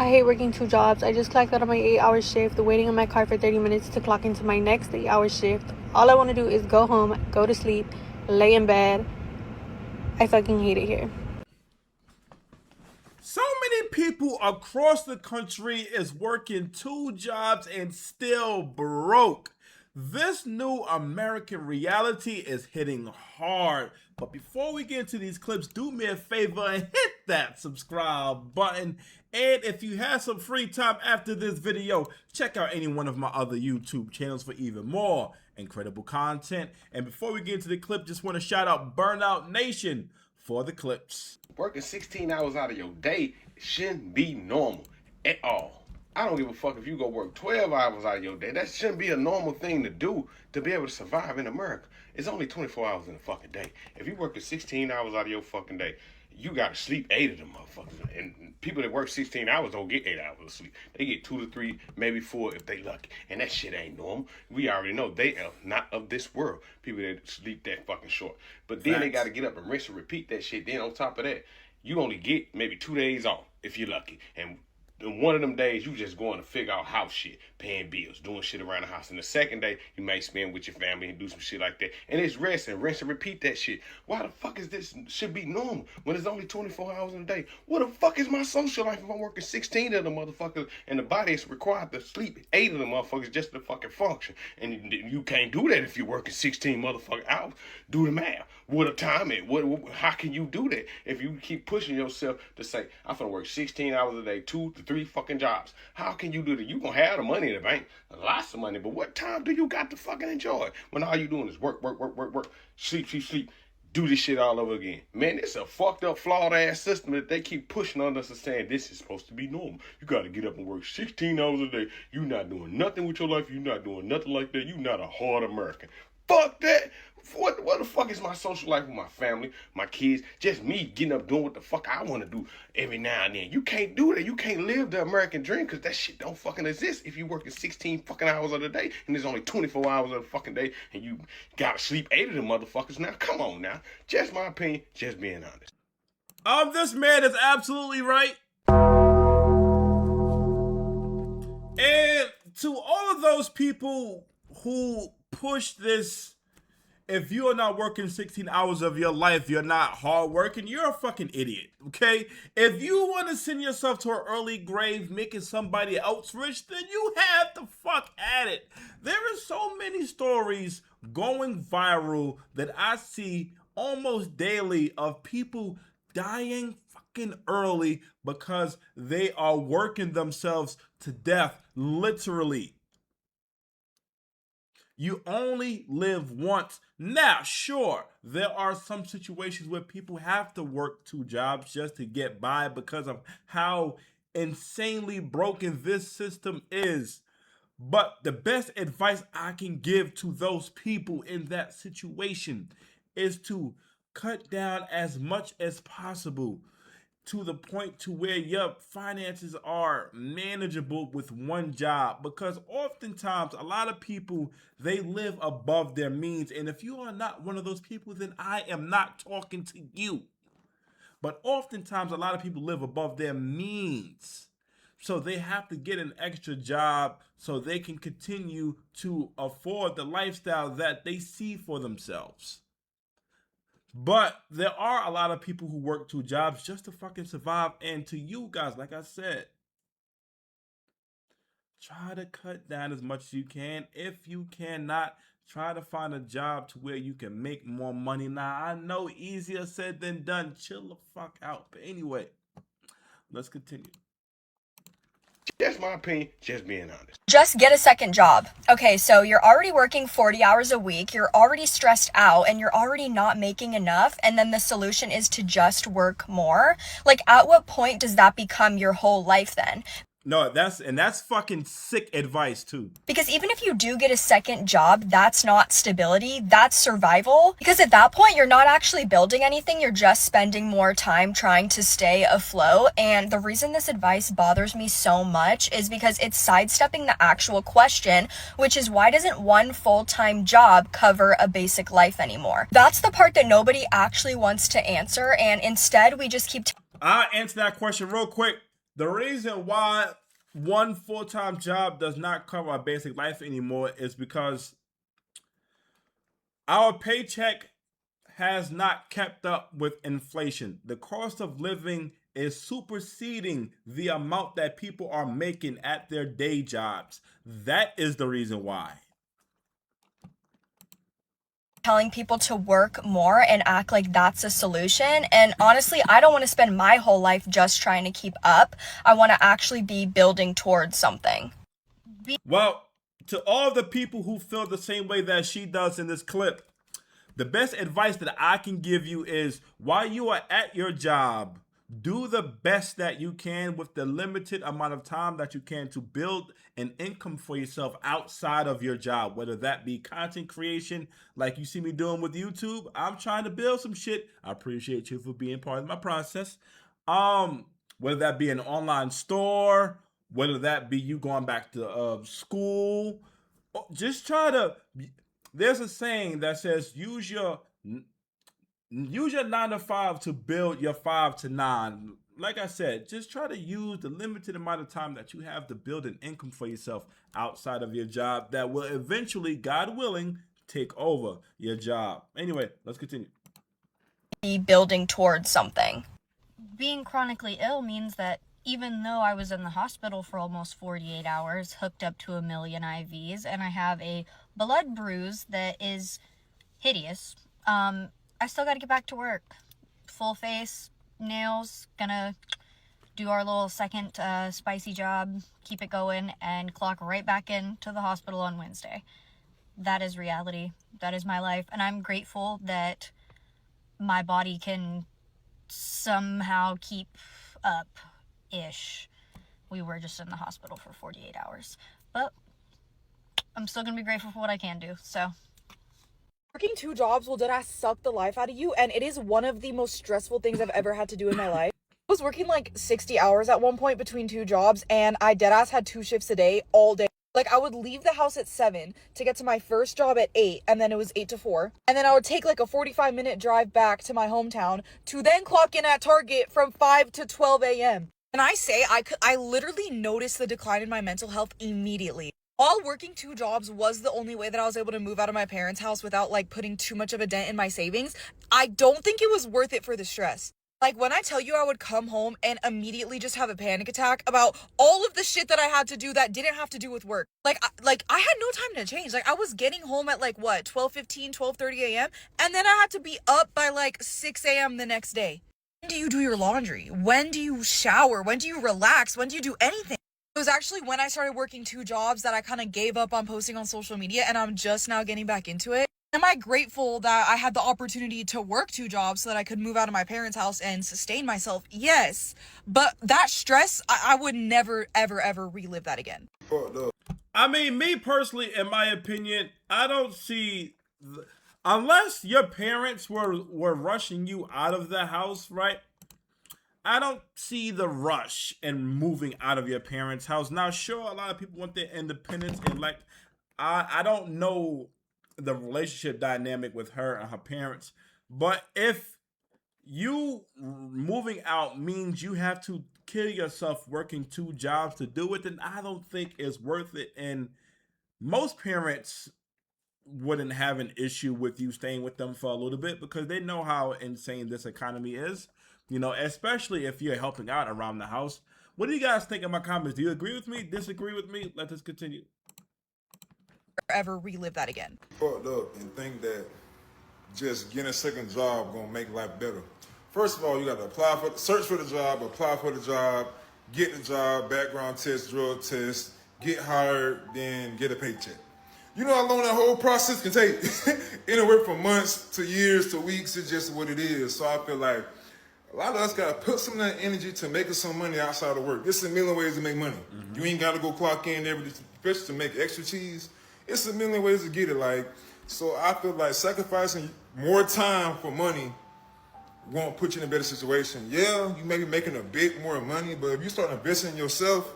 I hate working 2 jobs. I just clocked out on my 8-hour shift, waiting in my car for 30 minutes to clock into my next 8-hour shift. All I want to do is go home, go to sleep, lay in bed. I fucking hate it here. So many people across the country is working 2 jobs and still broke. This new American reality is hitting hard. But before we get into these clips, do me a favor and hit that subscribe button. And if you have some free time after this video, check out any one of my other YouTube channels for even more incredible content. And before we get into the clip, just want to shout out Burnout Nation for the clips. Working 16 hours out of your day shouldn't be normal at all. I don't give a fuck if you go work 12 hours out of your day. That shouldn't be a normal thing to do to be able to survive in America. It's only 24 hours in a fucking day. If you working 16 hours out of your fucking day, you gotta sleep 8 of them motherfuckers. And people that work 16 hours don't get 8 hours of sleep. They get 2 to 3, maybe 4 if they lucky. And that shit ain't normal. We already know they are not of this world. People that sleep that fucking short. But then they gotta get up and rinse and repeat that shit. Then on top of that, you only get maybe 2 days off if you're lucky. And one of them days, you just going to figure out house shit, paying bills, doing shit around the house. And the second day, you may spend with your family and do some shit like that. And it's rest and repeat that shit. Why the fuck is this should be normal when it's only 24 hours in a day? What the fuck is my social life if I'm working 16 of them motherfuckers and the body is required to sleep 8 of them motherfuckers just to fucking function? And you can't do that if you're working 16 motherfucking hours. Do the math. What a time it? How can you do that if you keep pushing yourself to say, I'm gonna work 16 hours a day, 2 to 3 fucking jobs? How can you do that? You gonna have the money in the bank, lots of money, but what time do you got to fucking enjoy when all you doing is work, sleep, do this shit all over again? Man, it's a fucked up, flawed ass system that they keep pushing on us and saying this is supposed to be normal. You gotta get up and work 16 hours a day. You not doing nothing with your life. You not doing nothing like that. You not a hard American. Fuck that. What the fuck is my social life with my family, my kids? Just me getting up doing what the fuck I want to do every now and then. You can't do that. You can't live the American dream because that shit don't fucking exist if you working 16 fucking hours of the day and there's only 24 hours of the fucking day and you gotta sleep 8 of them motherfuckers. Now, come on now. Just my opinion, just being honest. This man is absolutely right. And to all of those people who push this, if you are not working 16 hours of your life, you're not hard working, you're a fucking idiot, okay? If you want to send yourself to an early grave making somebody else rich, then you have to fuck at it. There are so many stories going viral that I see almost daily of people dying fucking early because they are working themselves to death, literally. You only live once. Now, sure, there are some situations where people have to work 2 jobs just to get by because of how insanely broken this system is. But the best advice I can give to those people in that situation is to cut down as much as possible to the point to where your finances are manageable with 1 job, because oftentimes a lot of people, they live above their means. And if you are not one of those people, then I am not talking to you. But oftentimes a lot of people live above their means, so they have to get an extra job so they can continue to afford the lifestyle that they see for themselves. But there are a lot of people who work 2 jobs just to fucking survive. And to you guys, like I said, try to cut down as much as you can. If you cannot, try to find a job to where you can make more money. Now, I know easier said than done. Chill the fuck out. But anyway, let's continue. That's my opinion, just being honest. Just get a second job. Okay, so you're already working 40 hours a week, you're already stressed out, and you're already not making enough, and then the solution is to just work more? Like, at what point does that become your whole life then? No, that's fucking sick advice too. Because even if you do get a second job, that's not stability, that's survival. Because at that point, you're not actually building anything, you're just spending more time trying to stay afloat. And the reason this advice bothers me so much is because it's sidestepping the actual question, which is, why doesn't one full-time job cover a basic life anymore? That's the part that nobody actually wants to answer, and instead we just keep I'll answer that question real quick. The reason why one full-time job does not cover our basic life anymore is because our paycheck has not kept up with inflation. The cost of living is superseding the amount that people are making at their day jobs. That is the reason why. Telling people to work more and act like that's a solution. And honestly, I don't want to spend my whole life just trying to keep up. I want to actually be building towards something. Well, to all the people who feel the same way that she does in this clip, the best advice that I can give you is while you are at your job, do the best that you can with the limited amount of time that you can to build an income for yourself outside of your job, whether that be content creation like you see me doing with YouTube. I'm trying to build some shit. I appreciate you for being part of my process. Whether that be an online store, whether that be you going back to school, just try to. There's a saying that says use your 9 to 5 to build your 5 to 9. Like I said, just try to use the limited amount of time that you have to build an income for yourself outside of your job that will eventually, God willing, take over your job. Anyway, let's continue. Be building towards something. Being chronically ill means that even though I was in the hospital for almost 48 hours, hooked up to 1 million IVs, and I have a blood bruise that is hideous, I still got to get back to work. Full face, nails, gonna do our little second spicy job, keep it going, and clock right back into the hospital on Wednesday. That is reality. That is my life. And I'm grateful that my body can somehow keep up-ish. We were just in the hospital for 48 hours. But I'm still gonna be grateful for what I can do, so... Working 2 jobs will deadass suck the life out of you, and it is one of the most stressful things I've ever had to do in my life. I was working like 60 hours at one point between 2 jobs, and I deadass had 2 shifts a day, all day. Like, I would leave the house at 7 to get to my first job at 8, and then it was 8 to 4. And then I would take like a 45-minute drive back to my hometown to then clock in at Target from 5 to 12 a.m. And I literally noticed the decline in my mental health immediately. While working 2 jobs was the only way that I was able to move out of my parents' house without like putting too much of a dent in my savings, I don't think it was worth it for the stress. Like, when I tell you I would come home and immediately just have a panic attack about all of the shit that I had to do that didn't have to do with work. I had no time to change. Like, I was getting home at like what, 12:15, 12:30 a.m. and then I had to be up by like 6 a.m. the next day. When do you do your laundry? When do you shower? When do you relax? When do you do anything? It was actually when I started working 2 jobs that I kind of gave up on posting on social media, and I'm just now getting back into it. Am I grateful that I had the opportunity to work 2 jobs so that I could move out of my parents' house and sustain myself? Yes. But that stress, I would never, ever, ever relive that again. I mean, me personally, in my opinion, I don't see... Unless your parents were rushing you out of the house, right? I don't see the rush in moving out of your parents' house. Now, sure, a lot of people want their independence, and like, I don't know the relationship dynamic with her and her parents, but if you moving out means you have to kill yourself working 2 jobs to do it, then I don't think it's worth it. And most parents wouldn't have an issue with you staying with them for a little bit because they know how insane this economy is. You know, especially if you're helping out around the house. What do you guys think in my comments? Do you agree with me? Disagree with me? Let us continue. Ever relive that again. Fucked up and think that just getting a second job gonna make life better. First of all, you gotta search for the job, apply for the job, get the job, background test, drug test, get hired, then get a paycheck. You know how long that whole process can take? Anywhere from months to years to weeks. It's just what it is. So I feel like a lot of us gotta put some of that energy to making some money outside of work. There's a million ways to make money. You ain't gotta go clock in every day, especially to make extra cheese. It's a million ways to get it. Like, so I feel like sacrificing more time for money won't put you in a better situation. Yeah, you may be making a bit more money, but if you start investing in yourself,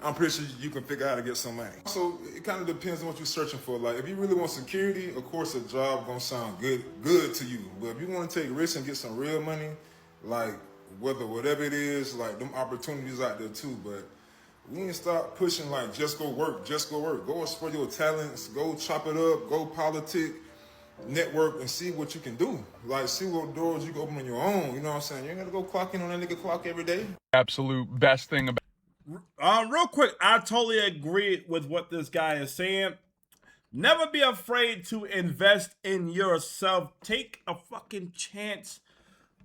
I'm pretty sure you can figure out how to get some money. So it kind of depends on what you're searching for. Like, if you really want security, of course a job gonna sound good to you. But if you want to take risks and get some real money, like, whatever it is, like them opportunities out there too. But we ain't start pushing like just go work, just go work. Go explore your talents, go chop it up, go politic, network, and see what you can do. Like see what doors you can open on your own. You know what I'm saying? You ain't gotta go clock in on that nigga clock every day. Absolute best thing about Real quick, I totally agree with what this guy is saying. Never be afraid to invest in yourself. Take a fucking chance.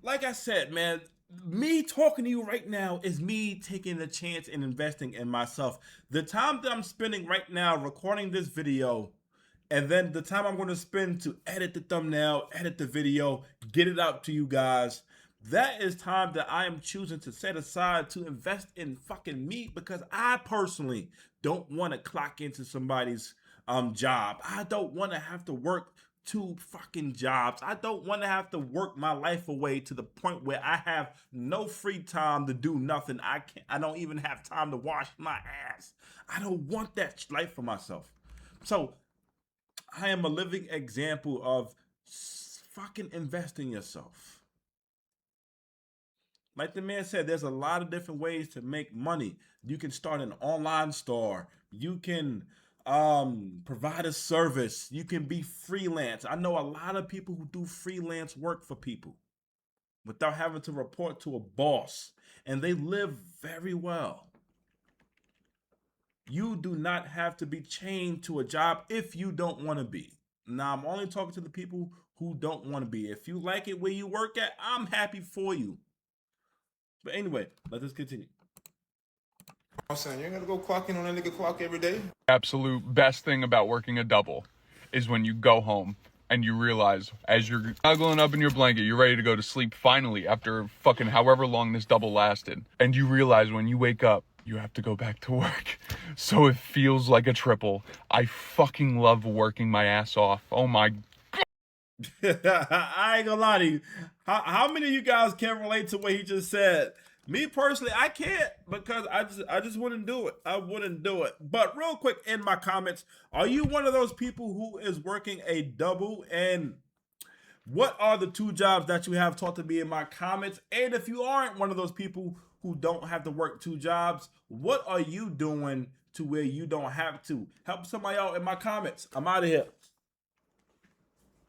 Like I said, man, me talking to you right now is me taking a chance and investing in myself. The time that I'm spending right now recording this video, and then the time I'm going to spend to edit the thumbnail, edit the video, get it out to you guys, that is time that I am choosing to set aside to invest in fucking me, because I personally don't want to clock into somebody's job. I don't want to have to work 2 fucking jobs. I don't want to have to work my life away to the point where I have no free time to do nothing. I don't even have time to wash my ass. I don't want that life for myself. So I am a living example of fucking invest in yourself. Like the man said, there's a lot of different ways to make money. You can start an online store. You can provide a service. You can be freelance. I know a lot of people who do freelance work for people without having to report to a boss, and they live very well. You do not have to be chained to a job if you don't want to be. Now, I'm only talking to the people who don't want to be. If you like it where you work at, I'm happy for you. But anyway, let us continue. I'm saying you ain't gotta go clock in on that nigga clock every day. absolute best thing about working a double is when you go home and you realize as you're snuggling up in your blanket, you're ready to go to sleep finally after fucking however long this double lasted. And you realize when you wake up, you have to go back to work. So it feels like a triple. I fucking love working my ass off. Oh my I ain't gonna lie to you. How many of you guys can relate to what he just said? Me personally, I can't, because I just wouldn't do it. I wouldn't do it. But real quick, in my comments, are you one of those people who is working a double? And what are the 2 jobs that you have? Talk to me in my comments. And if you aren't one of those people who don't have to work 2 jobs, what are you doing to where you don't have to? Help somebody out in my comments. I'm out of here.